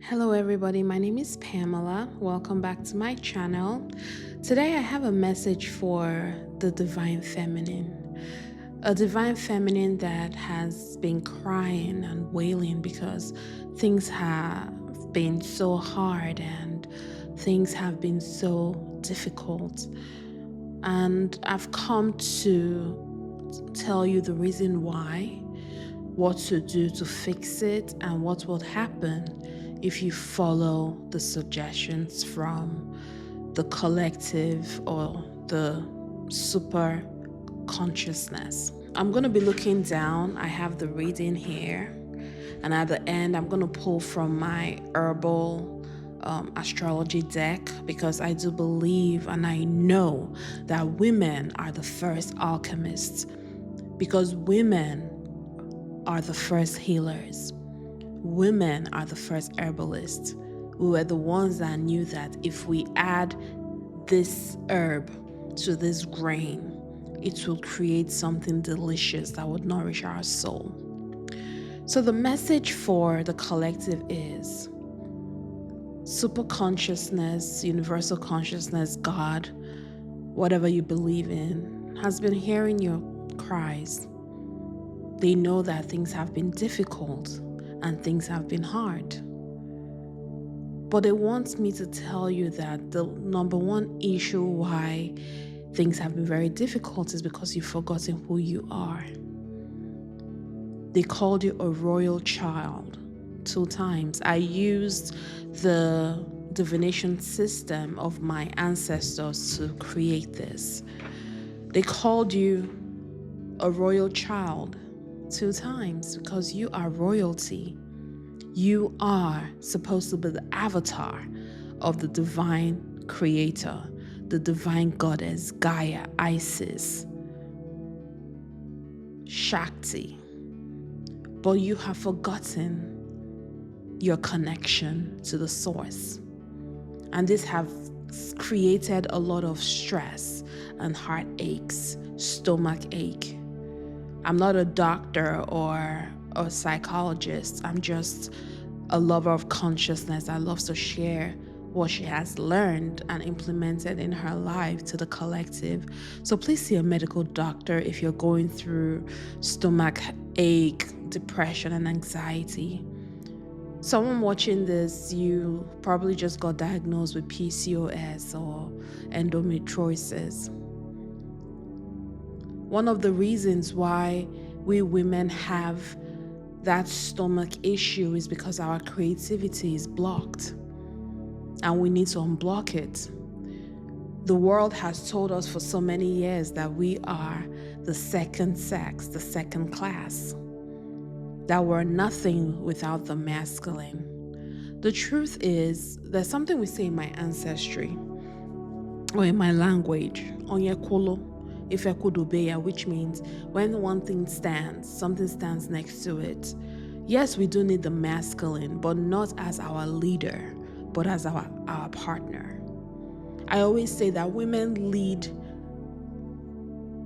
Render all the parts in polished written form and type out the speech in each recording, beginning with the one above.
Hello everybody, my name is Pamela. Welcome back to my channel. Today I have a message for the divine feminine. A divine feminine that has been crying and wailing because things have been so hard and things have been so difficult. And I've come to tell you the reason why, what to do to fix it, and what will happen if you follow the suggestions from the collective or the super consciousness. I'm going to be looking down. I have the reading here, and at the end I'm going to pull from my herbal astrology deck, because I do believe and I know that women are the first alchemists, because women are the first healers. Women are the first herbalists. We were the ones that knew that if we add this herb to this grain, it will create something delicious that would nourish our soul. So the message for the collective is super consciousness, universal consciousness, God, whatever you believe in, has been hearing your cries. They know that things have been difficult and things have been hard. But they want me to tell you that the number one issue why things have been very difficult is because you've forgotten who you are. They called you a royal child 2 times. I used the divination system of my ancestors to create this. They called you a royal child 2 times because you are royalty. You are supposed to be the avatar of the divine creator, the divine goddess, Gaia, Isis, Shakti. But you have forgotten your connection to the source. And this has created a lot of stress and heartaches, stomach ache. I'm not a doctor or a psychologist. I'm just a lover of consciousness that loves to share what she has learned and implemented in her life to the collective. So please see a medical doctor if you're going through stomach ache, depression, and anxiety. Someone watching this, you probably just got diagnosed with PCOS or endometriosis. One of the reasons why we women have that stomach issue is because our creativity is blocked and we need to unblock it. The world has told us for so many years that we are the second sex, the second class, that we're nothing without the masculine. The truth is, there's something we say in my ancestry or in my language, Onyekolo, Ifekudobeya, which means when one thing stands, something stands next to it. Yes, we do need the masculine, but not as our leader, but as our partner. I always say that women lead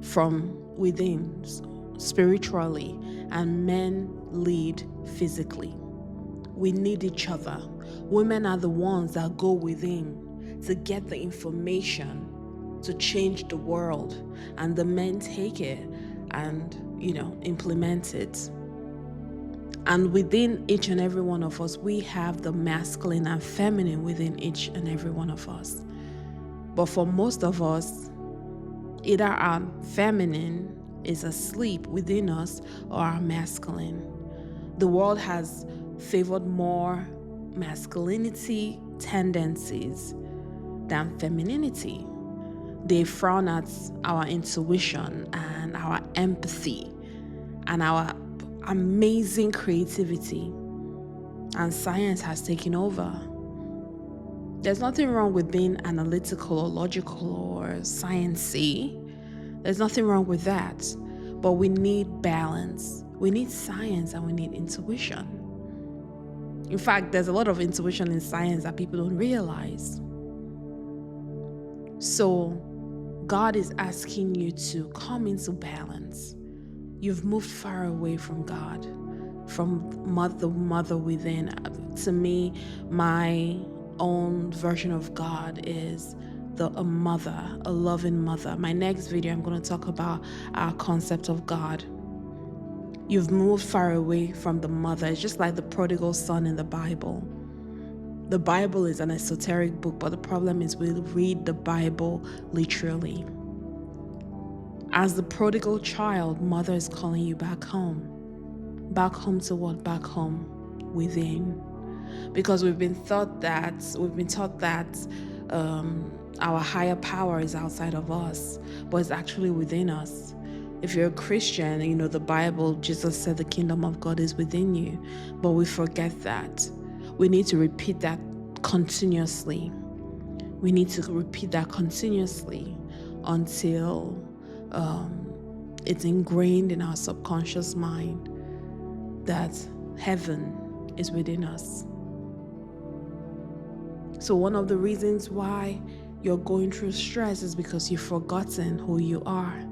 from within, spiritually, and men lead physically. We need each other. Women are the ones that go within to get the information to change the world, and the men take it and implement it. And within each and every one of us, we have the masculine and feminine within each and every one of us. But for most of us, either our feminine is asleep within us or our masculine. The world has favored more masculinity tendencies than femininity. They frown at our intuition and our empathy and our amazing creativity, and science has taken over. There's nothing wrong with being analytical or logical or sciencey. There's nothing wrong with that, but we need balance. We need science and we need intuition. In fact, there's a lot of intuition in science that people don't realize. So God is asking you to come into balance. You've moved far away from God, from the mother within. To me, my own version of God is a mother, a loving mother. My next video, I'm going to talk about our concept of God. You've moved far away from the mother. It's just like the prodigal son in the Bible. The Bible is an esoteric book, but the problem is we read the Bible literally. As the prodigal child, mother is calling you back home. Back home to what? Back home within. Because we've been taught that our higher power is outside of us, but it's actually within us. If you're a Christian, you know the Bible, Jesus said the kingdom of God is within you, but we forget that. We need to repeat that continuously. We need to repeat that continuously until it's ingrained in our subconscious mind that heaven is within us. So one of the reasons why you're going through stress is because you've forgotten who you are.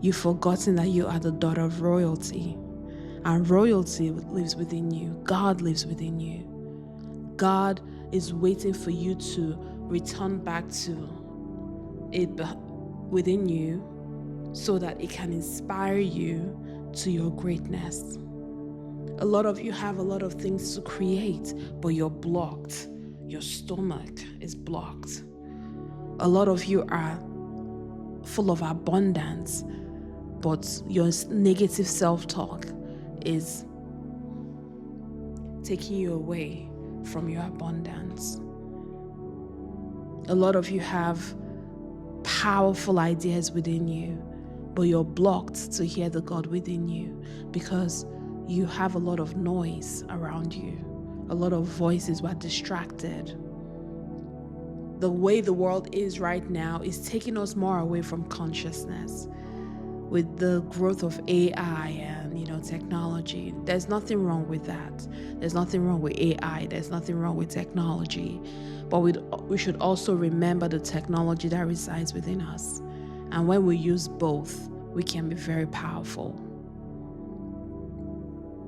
You've forgotten that you are the daughter of royalty. And royalty lives within you. God lives within you. God is waiting for you to return back to it within you so that it can inspire you to your greatness. A lot of you have a lot of things to create, but you're blocked. Your stomach is blocked. A lot of you are full of abundance, but your negative self-talk is taking you away from your abundance. A lot of you have powerful ideas within you, but you're blocked to hear the God within you because you have a lot of noise around you, a lot of voices were distracted. The way the world is right now is taking us more away from consciousness. With the growth of AI and technology, there's nothing wrong with that. There's nothing wrong with AI. There's nothing wrong with technology. But we should also remember the technology that resides within us. And when we use both, we can be very powerful.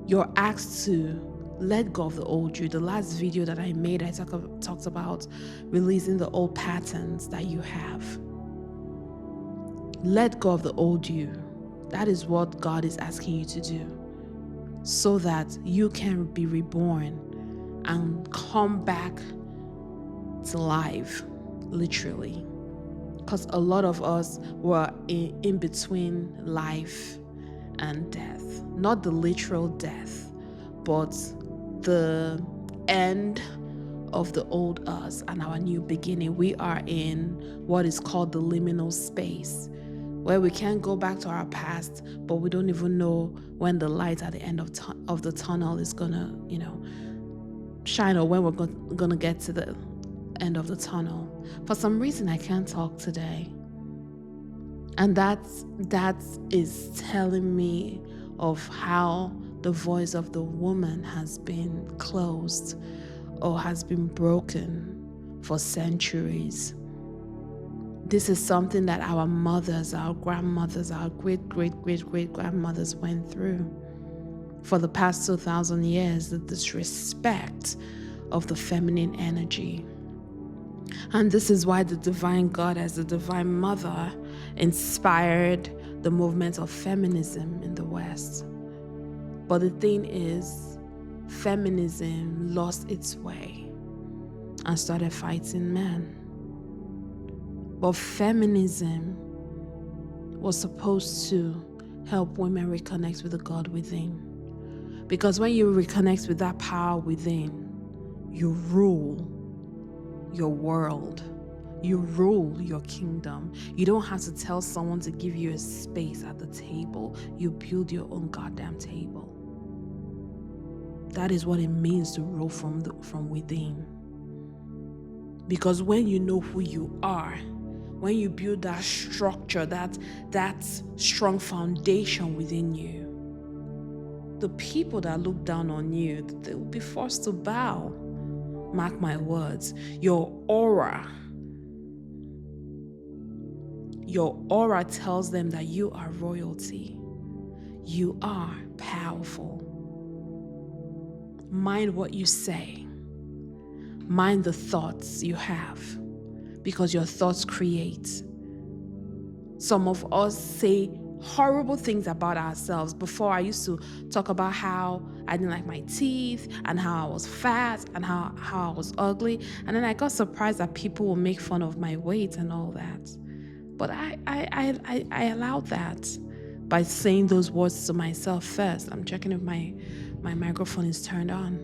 You're asked to let go of the old you. The last video that I made, I talked about releasing the old patterns that you have. Let go of the old you. That is what God is asking you to do, so that you can be reborn and come back to life, literally. Because a lot of us were in between life and death. Not the literal death, but the end of the old us and our new beginning. We are in what is called the liminal space, where we can't go back to our past, but we don't even know when the light at the end of the tunnel is gonna, shine, or when we're gonna get to the end of the tunnel. For some reason, I can't talk today. And that is telling me of how the voice of the woman has been closed or has been broken for centuries. This is something that our mothers, our grandmothers, our great-great-great-great-grandmothers went through. For the past 2,000 years, the disrespect of the feminine energy. And this is why the divine God, as the divine mother, inspired the movement of feminism in the West. But the thing is, feminism lost its way and started fighting men. But feminism was supposed to help women reconnect with the God within. Because when you reconnect with that power within, you rule your world. You rule your kingdom. You don't have to tell someone to give you a space at the table. You build your own goddamn table. That is what it means to rule from within. Because when you know who you are, when you build that structure, that strong foundation within you, the people that look down on you, they will be forced to bow. Mark my words. Your aura tells them that you are royalty. You are powerful. mind what you say. Mind the thoughts you have, because your thoughts create. Some of us say horrible things about ourselves. Before, I used to talk about how I didn't like my teeth and how I was fat and how I was ugly. And then I got surprised that people will make fun of my weight and all that. But I allowed that by saying those words to myself first. I'm checking if my microphone is turned on.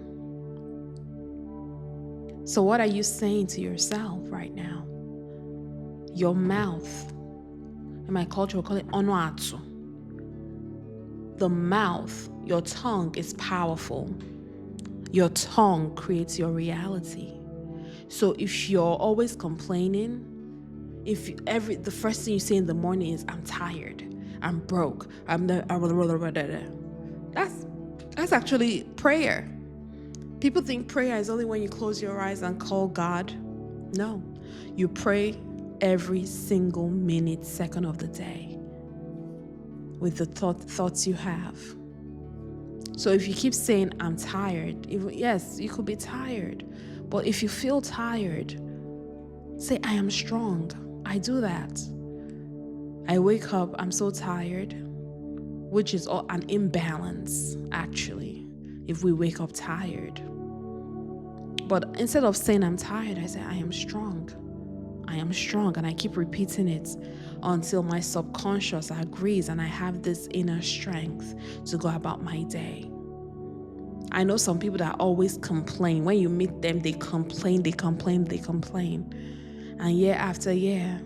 So what are you saying to yourself right now? Your mouth. In my culture, we call it onoatu. The mouth, your tongue is powerful. Your tongue creates your reality. So if you're always complaining, the first thing you say in the morning is, I'm tired, I'm broke, that's actually prayer. People think prayer is only when you close your eyes and call God. No, you pray every single minute, second of the day with the thoughts you have. So if you keep saying, I'm tired, yes, you could be tired. But if you feel tired, say, I am strong. I do that. I wake up, I'm so tired, which is an imbalance, actually, if we wake up tired. But instead of saying I'm tired, I say, I am strong. I am strong, and I keep repeating it until my subconscious agrees and I have this inner strength to go about my day. I know some people that always complain. When you meet them, they complain. And year after year,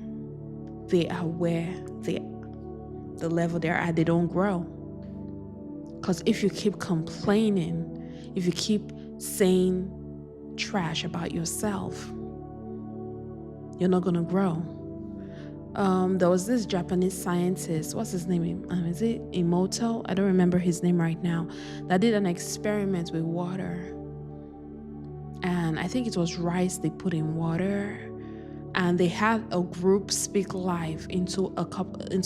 they are where the level they're at, they don't grow. Because if you keep complaining, if you keep saying trash about yourself, you're not going to grow. There was this Japanese scientist, what's his name? Is it Emoto? I don't remember his name right now, that did an experiment with water. And I think it was rice they put in water. And they had a group speak live into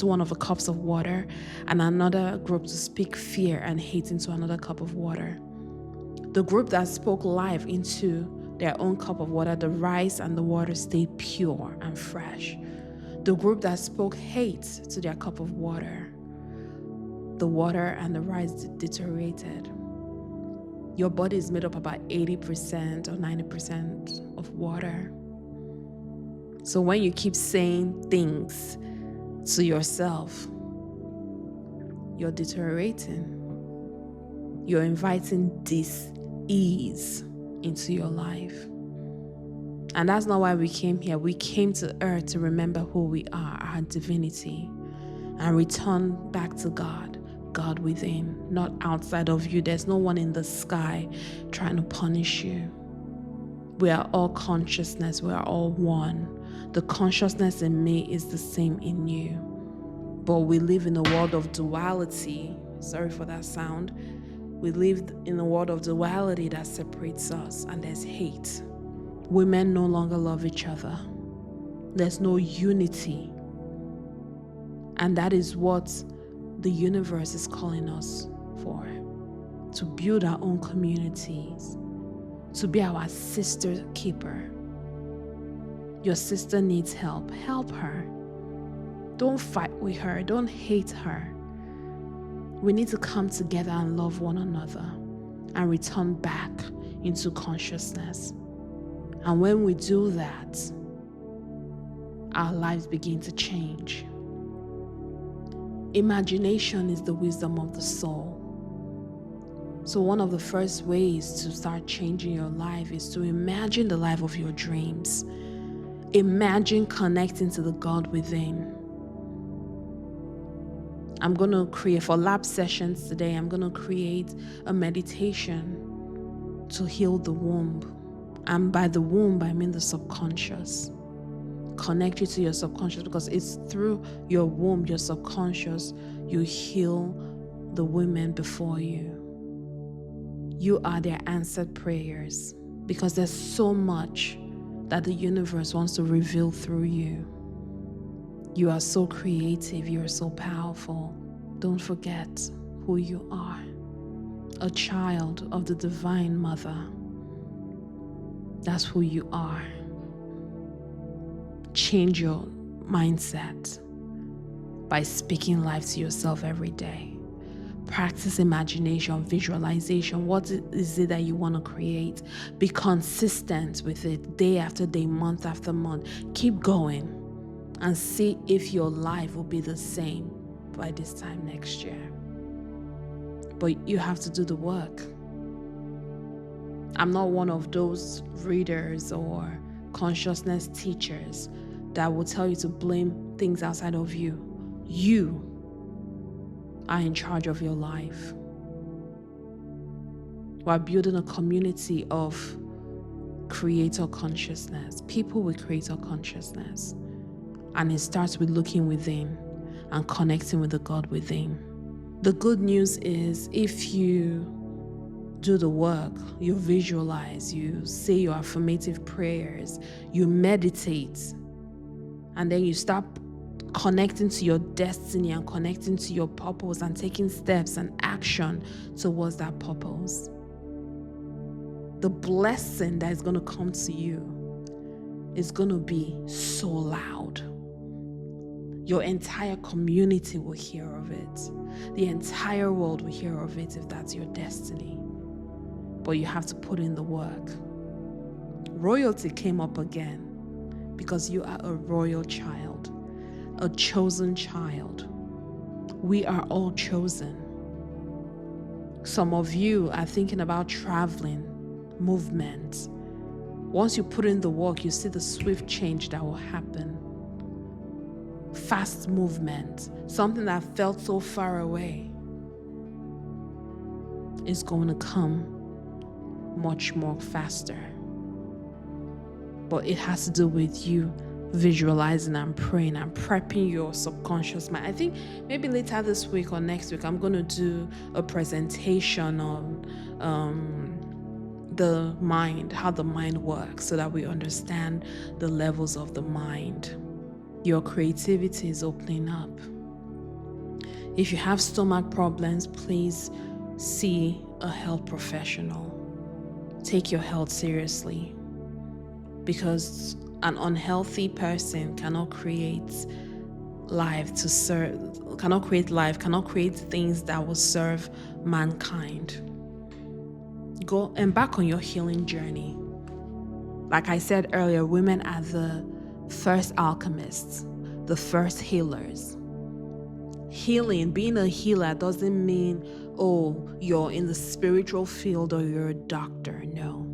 one of the cups of water, and another group to speak fear and hate into another cup of water. The group that spoke live into their own cup of water, the rice and the water stayed pure and fresh. The group that spoke hate to their cup of water, the water and the rice deteriorated. Your body is made up about 80% or 90% of water. So when you keep saying things to yourself, you're deteriorating. You're inviting dis-ease into your life. And that's not why we came here. We came to earth to remember who we are, our divinity, and return back to God within, not outside of you. There's no one in the sky trying to punish you. We are all consciousness. We are all one. The consciousness in me is the same in you. But we live in a world of duality. Sorry for that sound. We live in a world of duality that separates us, and there's hate. Women no longer love each other. There's no unity. And that is what the universe is calling us for. To build our own communities. To be our sister keeper. Your sister needs help. Help her. Don't fight with her. Don't hate her. We need to come together and love one another and return back into consciousness. And when we do that, our lives begin to change. Imagination is the wisdom of the soul. So one of the first ways to start changing your life is to imagine the life of your dreams. Imagine connecting to the God within. I'm going to create, for lab sessions today, I'm going to create a meditation to heal the womb. And by the womb, I mean the subconscious. Connect you to your subconscious, because it's through your womb, your subconscious, you heal the women before you. You are their answered prayers, because there's so much that the universe wants to reveal through you. You are so creative. You are so powerful. Don't forget who you are. a child of the Divine Mother. That's who you are. Change your mindset by speaking life to yourself every day. Practice imagination, visualization. What is it that you want to create? Be consistent with it day after day, month after month. Keep going and see if your life will be the same by this time next year. But you have to do the work. I'm not one of those readers or consciousness teachers that will tell you to blame things outside of you. You are in charge of your life. We're building a community of creator consciousness, people with creator consciousness. And it starts with looking within and connecting with the God within. The good news is if you do the work, you visualize, you say your affirmative prayers, you meditate, and then you start connecting to your destiny and connecting to your purpose and taking steps and action towards that purpose. The blessing that is going to come to you is going to be so loud. Your entire community will hear of it. The entire world will hear of it if that's your destiny. But you have to put in the work. Royalty came up again because you are a royal child, a chosen child. We are all chosen. Some of you are thinking about traveling, movement. Once you put in the work, you see the swift change that will happen. Fast movement, something that felt so far away, is going to come much more faster. But it has to do with you visualizing and praying and prepping your subconscious mind. I think maybe later this week or next week, I'm going to do a presentation on the mind, how the mind works, so that we understand the levels of the mind. Your creativity is opening up. If you have stomach problems, please see a health professional. Take your health seriously, because an unhealthy person cannot create things that will serve mankind. Go embark on your healing journey. Like I said earlier, women are the first alchemists, the first healers. Healing, being a healer doesn't mean, you're in the spiritual field or you're a doctor. No.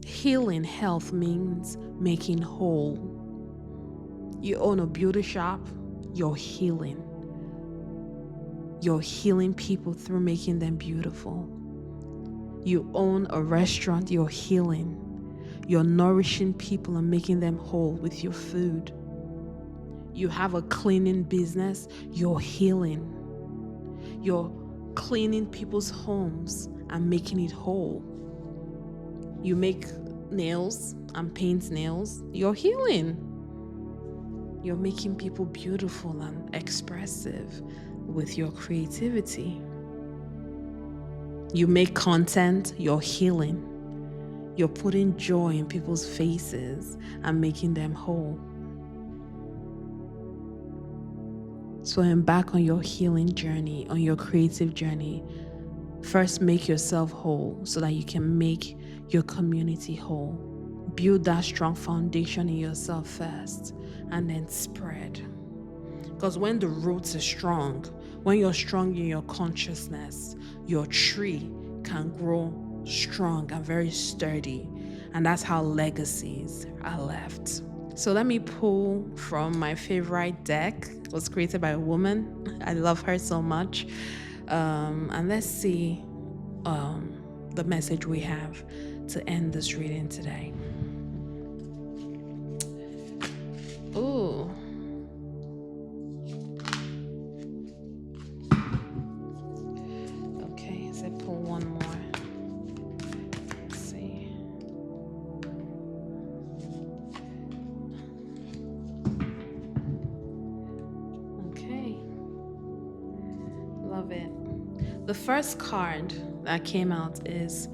Healing, health means making whole. You own a beauty shop, you're healing. You're healing people through making them beautiful. You own a restaurant, you're healing. You're nourishing people and making them whole with your food. You have a cleaning business, you're healing. You're cleaning people's homes and making it whole. You make nails and paint nails, you're healing. You're making people beautiful and expressive with your creativity. You make content, you're healing. You're putting joy in people's faces and making them whole. So embark on your healing journey, on your creative journey. First, make yourself whole so that you can make your community whole. Build that strong foundation in yourself first, and then spread. Because when the roots are strong, when you're strong in your consciousness, your tree can grow strong and very sturdy. And that's how legacies are left. So let me pull from my favorite deck. It was created by a woman. I love her so much. And let's see the message we have to end this reading today. Ooh. Okay, so pull one more. Let's see. Okay. Love it. The first card that came out is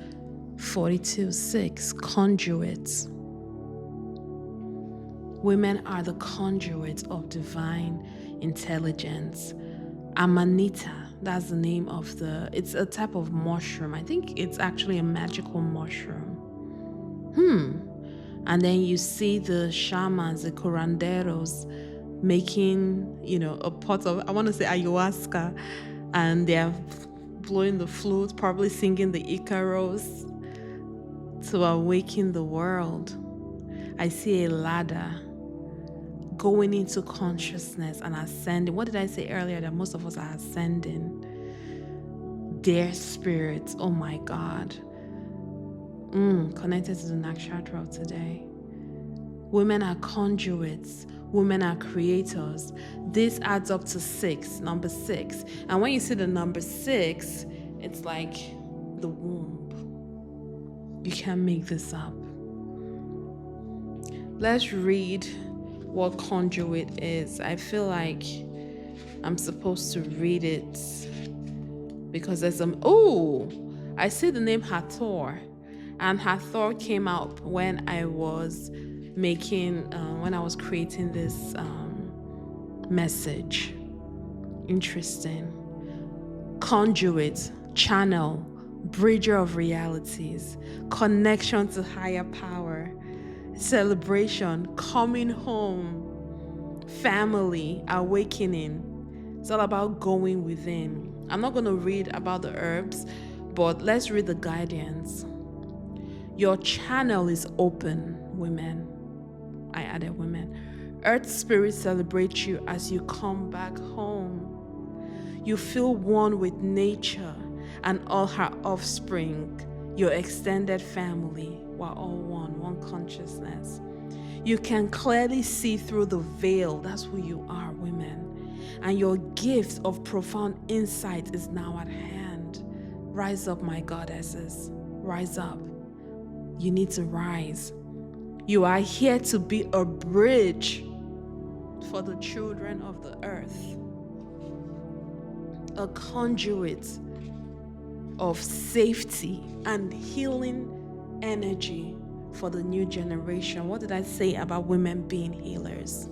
42-6, conduits. Women are the conduits of divine intelligence. Amanita, that's the name of it's a type of mushroom. I think it's actually a magical mushroom. And then you see the shamans, the curanderos, making, a pot of, I want to say ayahuasca, and they're blowing the flute, probably singing the Icaros to awaken the world. I see a ladder going into consciousness and ascending. What did I say earlier? That most of us are ascending. Their spirits, oh my God. Connected to the nakshatra of today. Women are conduits. Women are creators. This adds up to 6, number 6. And when you see the number 6, it's like the womb. You can't make this up. Let's read what conduit is. I feel like I'm supposed to read it because there's I see the name Hathor. And Hathor came out when I was creating this message. Interesting. Conduit, channel, bridger of realities, connection to higher power, celebration, coming home, family, awakening. It's all about going within. I'm not going to read about the herbs, but let's read the guidance. Your channel is open, women. I added women. Earth spirits celebrate you as you come back home. You feel one with nature and all her offspring, your extended family. We're all one consciousness. You can clearly see through the veil. That's who you are, women. And your gift of profound insight is now at hand. Rise up, my goddesses. Rise up. You need to rise. You are here to be a bridge for the children of the earth. A conduit of safety and healing energy for the new generation. What did I say about women being healers?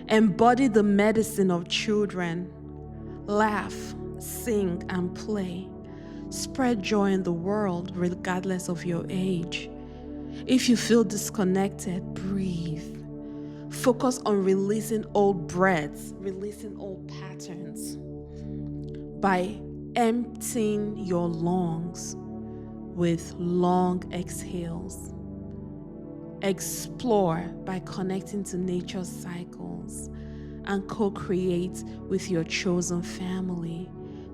Embody the medicine of children. Laugh, sing, and play. Spread joy in the world regardless of your age. If you feel disconnected, breathe. Focus on releasing old breaths, releasing old patterns by emptying your lungs with long exhales. Explore by connecting to nature's cycles and co-create with your chosen family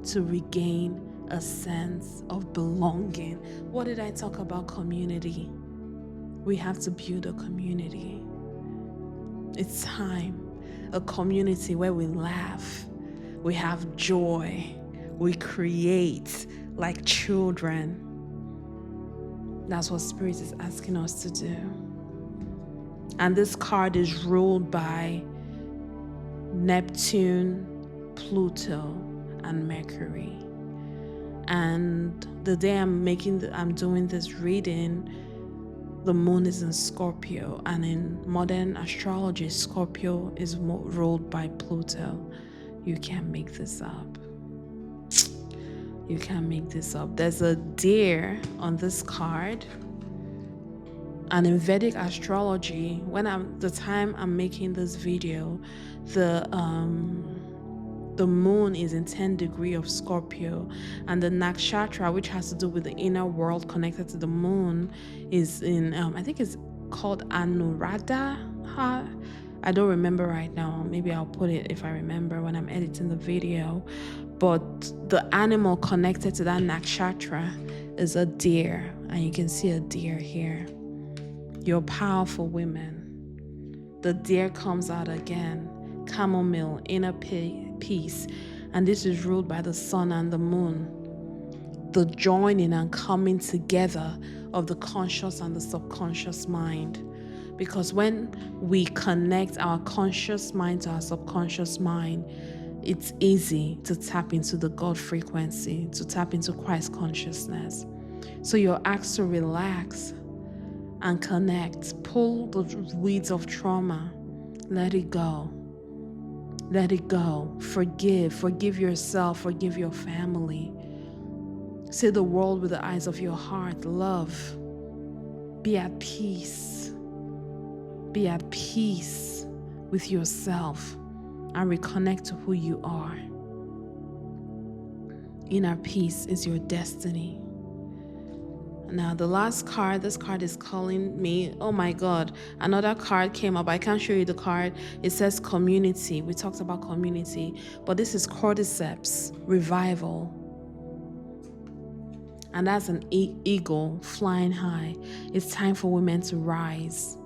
to regain a sense of belonging. What did I talk about? Community. We have to build a community. It's time. A community where we laugh, we have joy, we create like children. That's what Spirit is asking us to do. And this card is ruled by Neptune, Pluto, and Mercury. And the day I'm doing this reading, the moon is in Scorpio, and in modern astrology, Scorpio is ruled by Pluto. You can't make this up. You can't make this up. There's a deer on this card. And in Vedic astrology, the time I'm making this video, the moon is in 10 degrees of Scorpio, and the nakshatra, which has to do with the inner world connected to the moon, is in I think it's called Anuradha. I don't remember right now. Maybe I'll put it if I remember when I'm editing the video. But the animal connected to that nakshatra is a deer, and you can see a deer here. You're powerful women. The deer comes out again. Chamomile, inner peace, and this is ruled by the sun and the moon. The joining and coming together of the conscious and the subconscious mind. Because when we connect our conscious mind to our subconscious mind, it's easy to tap into the God frequency, to tap into Christ consciousness. So you're asked to relax and connect. Pull the weeds of trauma. Let it go. Let it go. Forgive. Forgive yourself. Forgive your family. See the world with the eyes of your heart. Love. Be at peace. Be at peace with yourself and reconnect to who you are. Inner peace is your destiny. Now, the last card, this card is calling me. Oh my God, another card came up. I can't show you the card. It says community. We talked about community, but this is cordyceps, revival. And that's an eagle flying high. It's time for women to rise.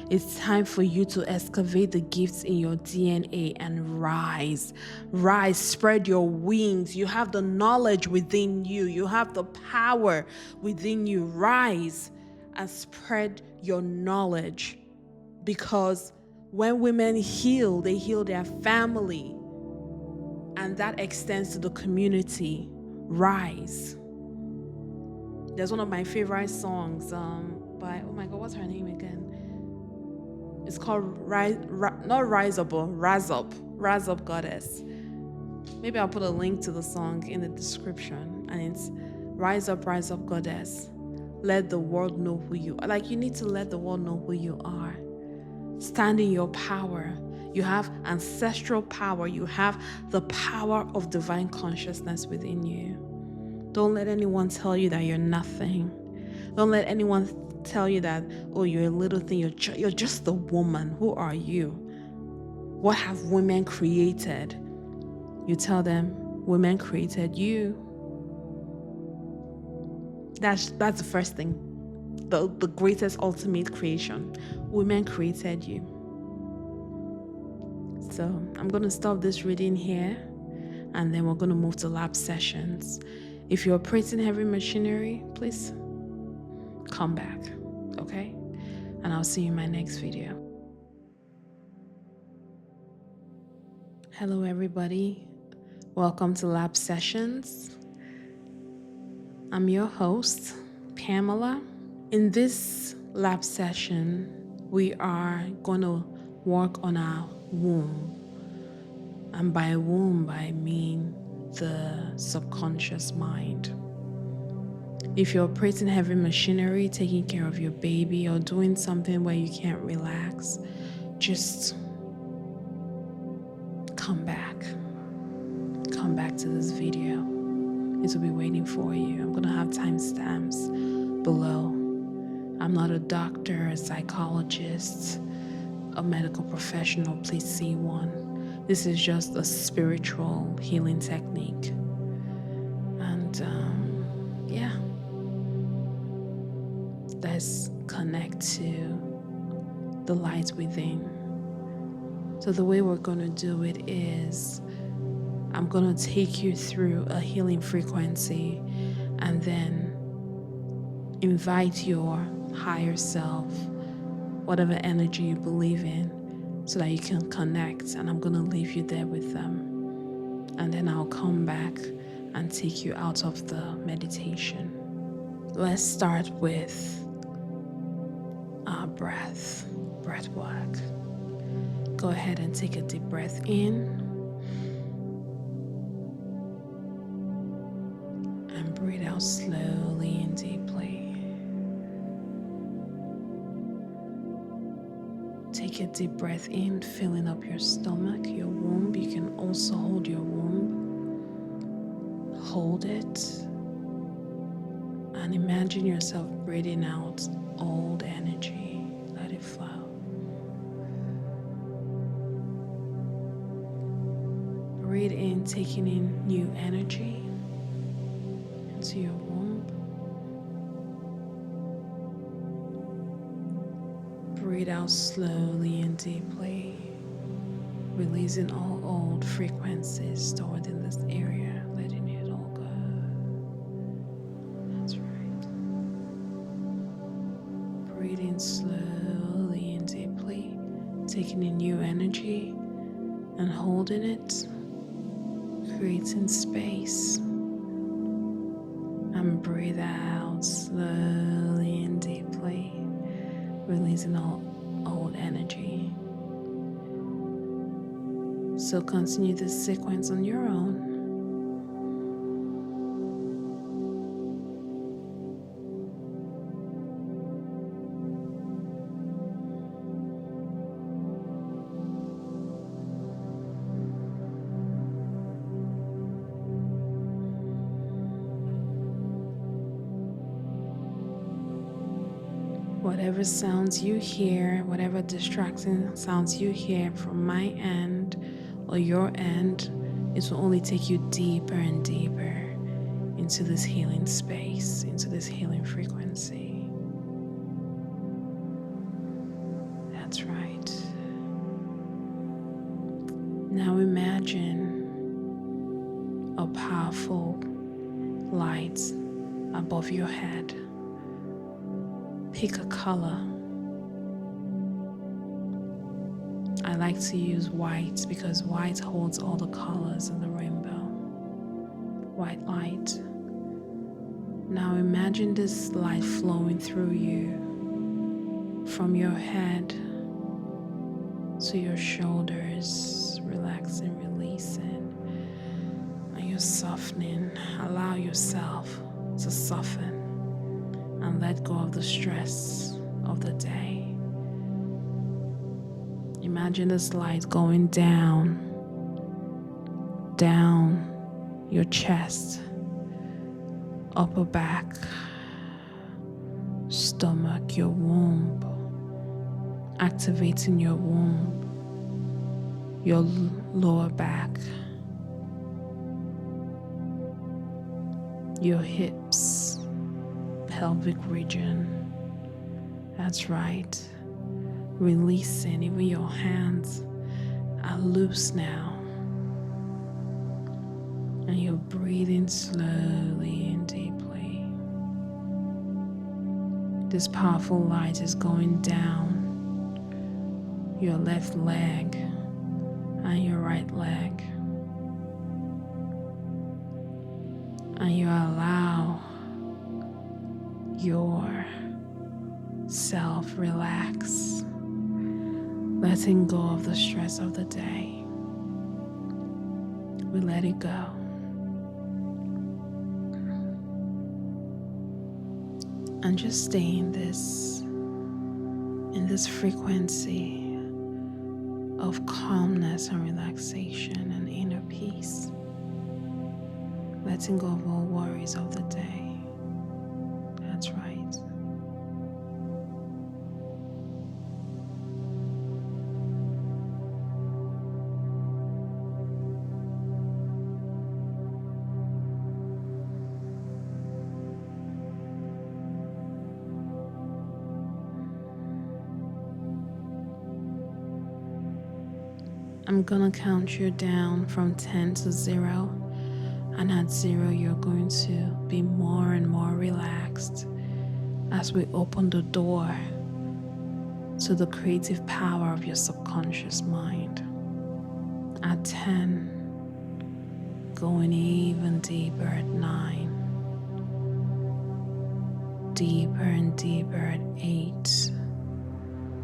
It's time for you to excavate the gifts in your DNA and rise. Rise, spread your wings. You have the knowledge within you. You have the power within you. Rise and spread your knowledge. Because when women heal, they heal their family. And that extends to the community. Rise. There's one of my favorite songs by, oh my God, what's her name again? It's called not Rise Up, but Rise Up. Rise Up Goddess. Maybe I'll put a link to the song in the description. And it's Rise Up Goddess. Let the world know who you are. Like, you need to let the world know who you are. Stand in your power. You have ancestral power. You have the power of divine consciousness within you. Don't let anyone tell you that you're nothing. Don't let anyone tell you that, oh, you're a little thing. You're just a woman. Who are you? What have women created? You tell them, women created you. That's the first thing. The greatest ultimate creation. Women created you. So I'm going to stop this reading here, and then we're going to move to lab sessions. If you're operating heavy machinery, please come back, okay? And I'll see you in my next video. Hello, everybody. Welcome to Lab Sessions. I'm your host, Pamela. In this lab session, we are going to work on our womb. And by womb, I mean the subconscious mind. If you're operating heavy machinery, taking care of your baby, or doing something where you can't relax, just come back. Come back to this video. It will be waiting for you. I'm going to have timestamps below. I'm not a doctor, a psychologist, a medical professional. Please see one. This is just a spiritual healing technique. And yeah, let's connect to the light within. So the way we're going to do it is I'm going to take you through a healing frequency and then invite your higher self, whatever energy you believe in, so that you can connect, and I'm going to leave you there with them. And then I'll come back and take you out of the meditation. Let's start with our breath work. Go ahead and take a deep breath in and breathe out slowly and deeply. Take a deep breath in, filling up your stomach, your womb. You can also hold your womb. Hold it. And imagine yourself breathing out old energy. Let it flow. Breathe in, taking in new energy into your womb. Breathe out slowly and deeply, releasing all old frequencies stored in this area, letting it all go. That's right. Breathe in slowly and deeply, taking in new energy and holding it. creating space. And breathe out slowly and deeply, releasing all old energy. So continue this sequence on your own. Whatever sounds you hear, whatever distracting sounds you hear from my end or your end, it will only take you deeper and deeper into this healing space, into this healing frequency. That's right. Now imagine a powerful light above your head. Pick a color. I like to use white because white holds all the colors in the rainbow. White light. Now imagine this light flowing through you from your head to your shoulders, relaxing, releasing, and you're softening. Allow yourself to soften and let go of the stress of the day. Imagine this light going down your chest, upper back, stomach, your womb, activating your womb, your lower back, your hips, pelvic region. That's right. Releasing. Even your hands are loose now. And you're breathing slowly and deeply. This powerful light is going down your left leg and your right leg. And you allow yourself relax, letting go of the stress of the day. We let it go. And just stay in this frequency of calmness and relaxation and inner peace, letting go of all worries of the day. That's right. I'm gonna count you down from 10 to 0, and at 0 you're going to be more and more relaxed as we open the door to the creative power of your subconscious mind. At 10, going even deeper at 9, deeper and deeper at 8,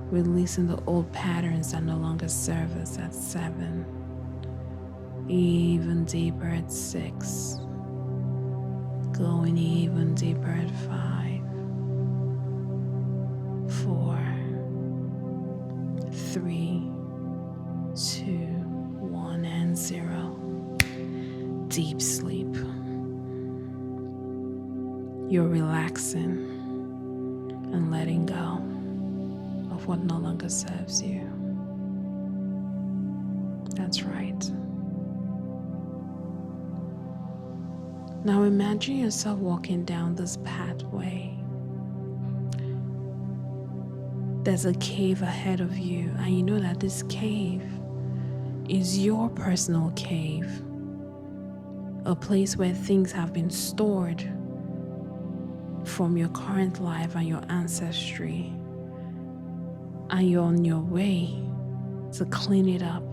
releasing the old patterns that no longer serve us at 7, even deeper at 6, going even deeper at 5, 4, 3, 2, 1, and 0. Deep sleep. You're relaxing and letting go of what no longer serves you. That's right. Now imagine yourself walking down this pathway. There's a cave ahead of you, and you know that this cave is your personal cave, a place where things have been stored from your current life and your ancestry, and you're on your way to clean it up.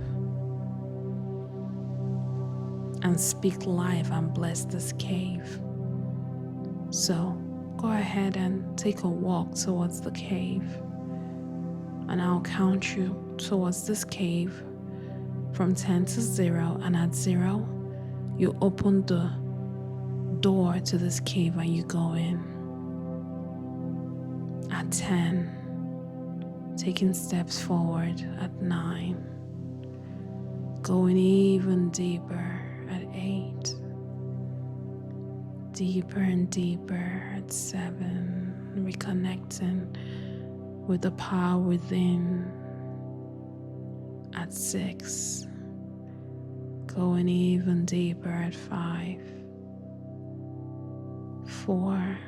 and speak life and bless this cave. So go ahead and take a walk towards the cave, and I'll count you towards this cave from 10 to 0, and at 0 you open the door to this cave and you go in. At 10, taking steps forward. At 9, going even deeper. At 8, deeper and deeper. At 7, reconnecting with the power within. At 6, going even deeper. At 5, 4,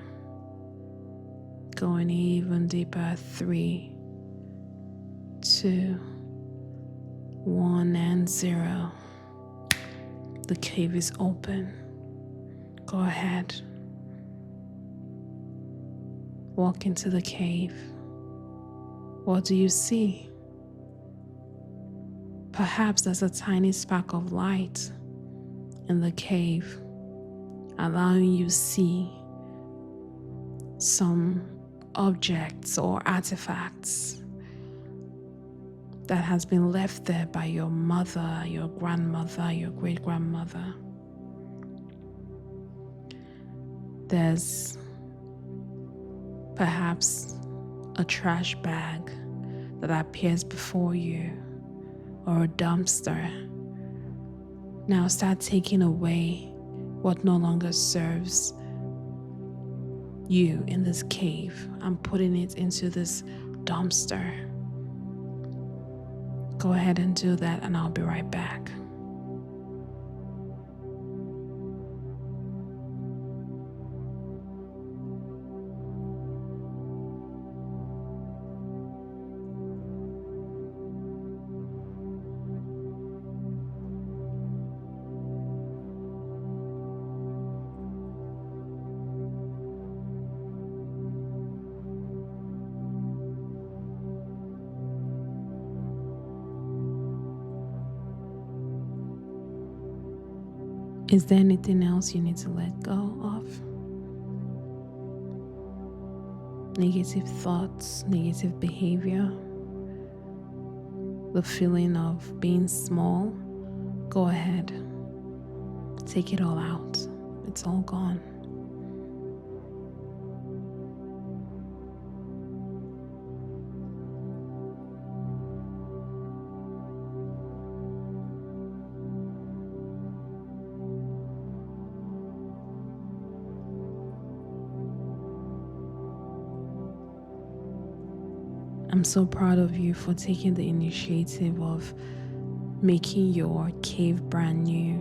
going even deeper. At 3, 2, 1, and 0. The cave is open. Go ahead. Walk into the cave. What do you see? Perhaps there's a tiny spark of light in the cave, allowing you to see some objects or artifacts that has been left there by your mother, your grandmother, your great-grandmother. There's perhaps a trash bag that appears before you, or a dumpster. Now start taking away what no longer serves you in this cave and putting it into this dumpster. Go ahead and do that, and I'll be right back. Is there anything else you need to let go of? Negative thoughts, negative behavior, the feeling of being small? Go ahead. Take it all out. It's all gone. I'm so proud of you for taking the initiative of making your cave brand new.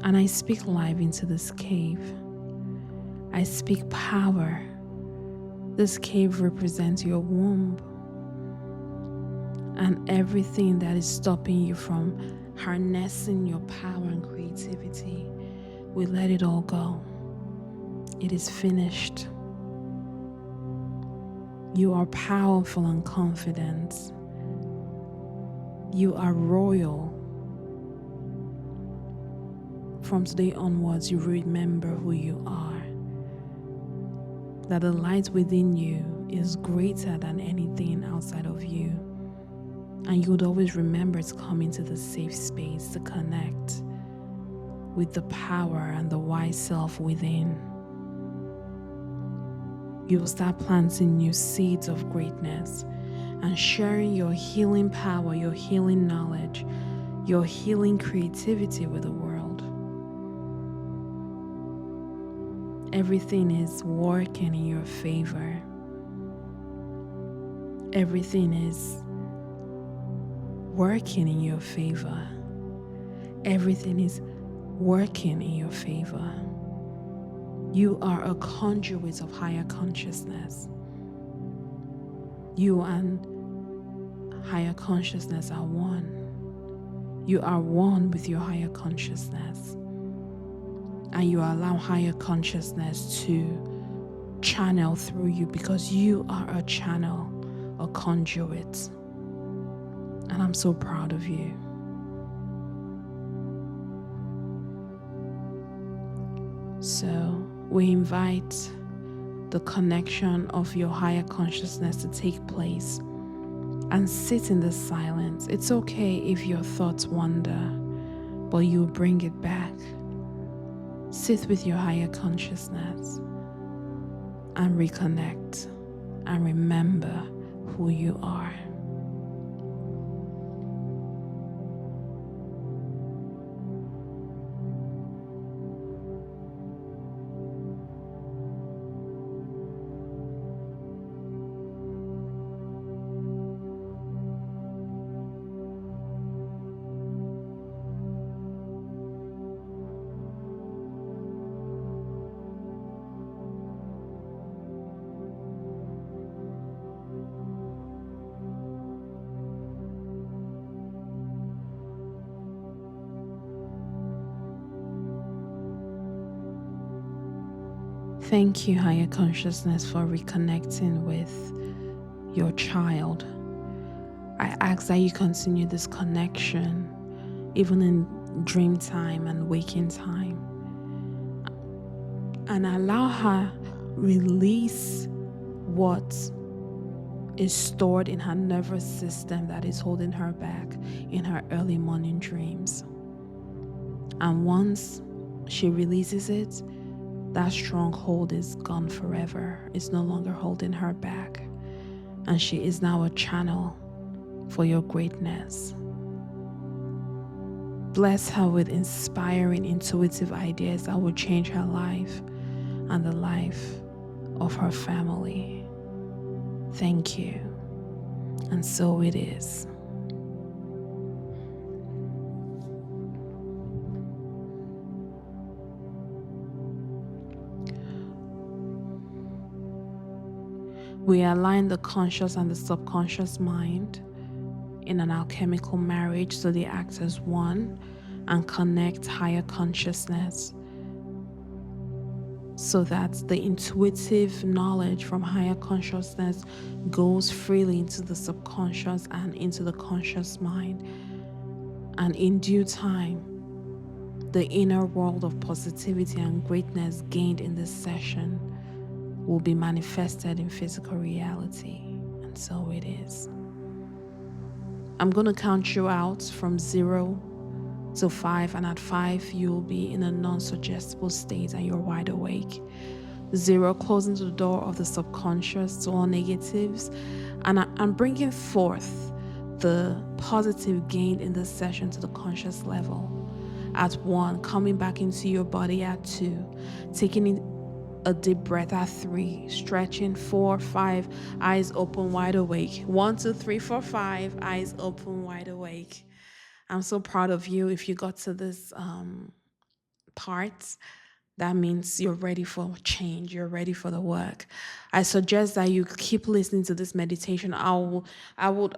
And I speak life into this cave. I speak power. This cave represents your womb. And everything that is stopping you from harnessing your power and creativity, we let it all go. It is finished. You are powerful and confident. You are royal. From today onwards, you remember who you are. That the light within you is greater than anything outside of you. And you would always remember to come into the safe space to connect with the power and the wise self within. You will start planting new seeds of greatness and sharing your healing power, your healing knowledge, your healing creativity with the world. Everything is working in your favor. Everything is working in your favor. Everything is working in your favor. You are a conduit of higher consciousness. You and higher consciousness are one. You are one with your higher consciousness. And you allow higher consciousness to channel through you because you are a channel, a conduit. And I'm so proud of you. So we invite the connection of your higher consciousness to take place and sit in the silence. It's okay if your thoughts wander, but you bring it back. Sit with your higher consciousness and reconnect and remember who you are. Thank you, higher consciousness, for reconnecting with your child. I ask that you continue this connection even in dream time and waking time, and allow her release what is stored in her nervous system that is holding her back in her early morning dreams. And once she releases it, that stronghold is gone forever. It's no longer holding her back. And she is now a channel for your greatness. Bless her with inspiring, intuitive ideas that will change her life and the life of her family. Thank you. And so it is. We align the conscious and the subconscious mind in an alchemical marriage so they act as one and connect higher consciousness so that the intuitive knowledge from higher consciousness goes freely into the subconscious and into the conscious mind. And in due time, the inner world of positivity and greatness gained in this session will be manifested in physical reality. And so it is. I'm going to count you out from 0 to 5, and at 5 you'll be in a non-suggestible state and you're wide awake. 0, closing the door of the subconscious to all negatives, and I'm bringing forth the positive gained in this session to the conscious level. At 1, coming back into your body. At 2, taking in a deep breath. At 3, stretching. 4, 5, eyes open, wide awake. 1, 2, 3, 4, 5, eyes open, wide awake. I'm so proud of you. If you got to this part, that means you're ready for change. You're ready for the work. I suggest that you keep listening to this meditation. I would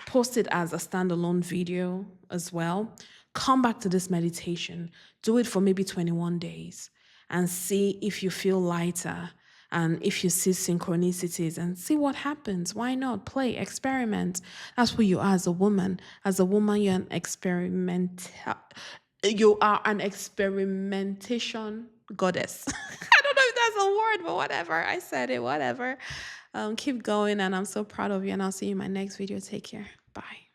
post it as a standalone video as well. Come back to this meditation. Do it for maybe 21 days and see if you feel lighter and if you see synchronicities and see what happens. Why not? Play, experiment. That's who you are as a woman. As a woman, you are an experimentation goddess. I don't know if that's a word, but whatever. I said it, whatever. Keep going, and I'm so proud of you, and I'll see you in my next video. Take care. Bye.